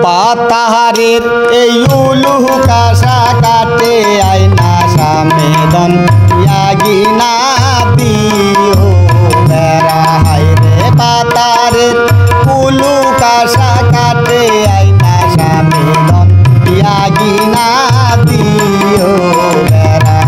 পাতাহারের এই উলুহ কাশা কাটে আয়না সামেদন ইয়াগিনা দিও বেড়া হাইরে পাতাহারের উলু কাশা কাটে আয়না সামেদন ইয়াগিনা দিও বেড়া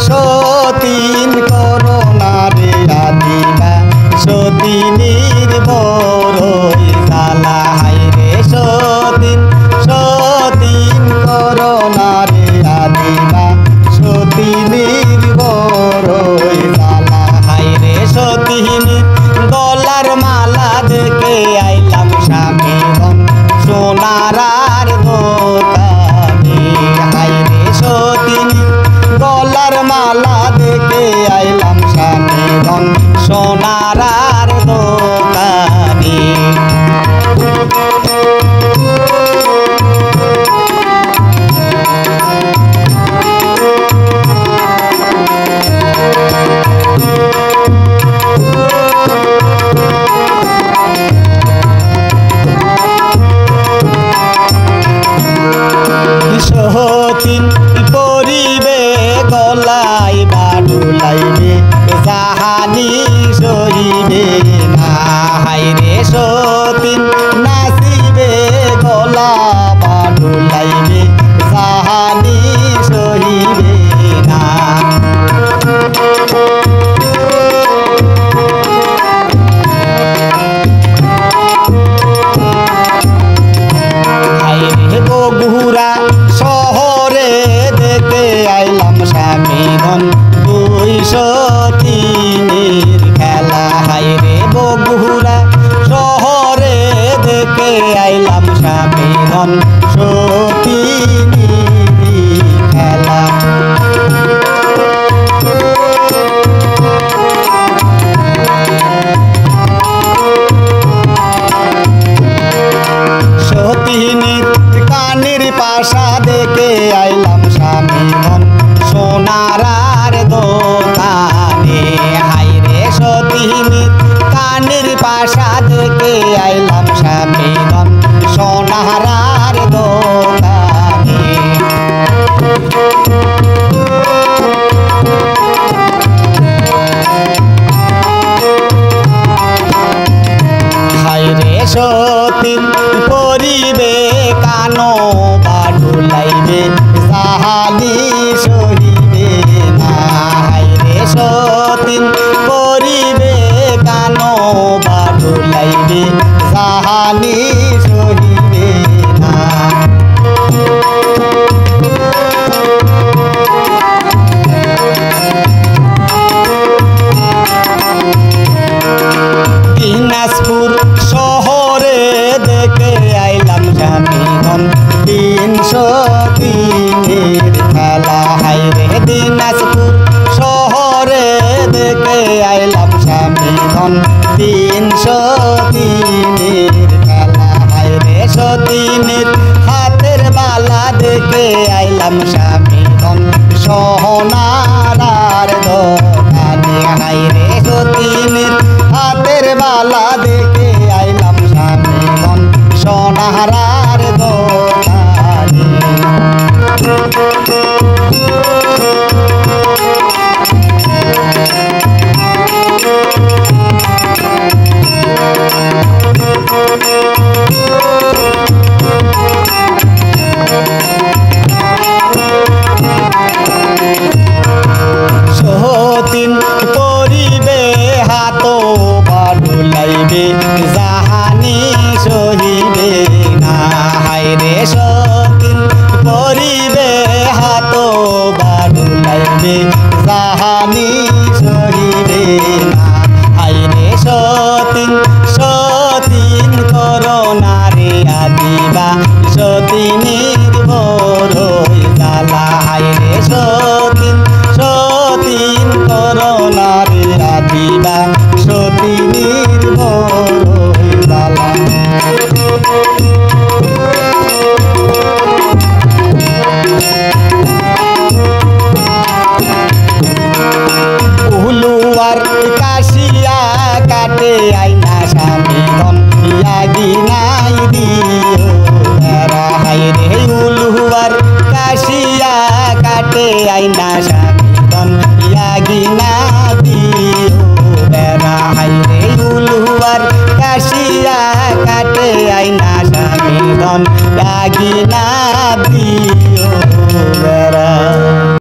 সতীন করোনারে আদিবা সতীনের বড়ই জ্বালা হাইরে সতীন করোনারে আদিবা সতীনের বড়ই জ্বালা হাইরে সতীনের গলার মালা দেখে আইলাম স্বামীগণ সোনারার দোকানে হাইরে সতীনের গলার মালা দেখে আইলাম স্বামীগণ সোনারার দোকানে সতীন পরিবে গলাই বাডুলাইবে জাহানি সহিবে না হাইরে সতীন নাচিবে গলা বাডুলাইবে জাহানি সহিবে না হাইরে বগুড়া শহরে দেখে আইলাম স্বামীগণ দুই সতীনের খেলা হাইরে বগুড়া শহরে দেখে আইলাম স্বামীগণ সতীনের খেলা সতীনের কানের পাশা দেখে আইলাম স্বামীগণ সোনারার দোকানে হাইরে সতীনের কানের পাশা দেখে আইলাম স্বামীগণ সোনারার দোকানে হাইরে সতীন পরিবে কানো বাডুলাইবে জাহানি সহিবে না হাইরে সতীন পরিবে কানো বাডুলাইবে জাহানি সহিবে না দিনাজপুর শহরে দেখে আইলাম স্বামীগণ তিন সতীনের খেলা হাইরে দিনাজপুর শহরে দেখে আইলাম স্বামীগণ তিন সতীনের খেলা হাইরে সতীনের হাতের বালা দেখে আইলাম স্বামীগণ সোনারার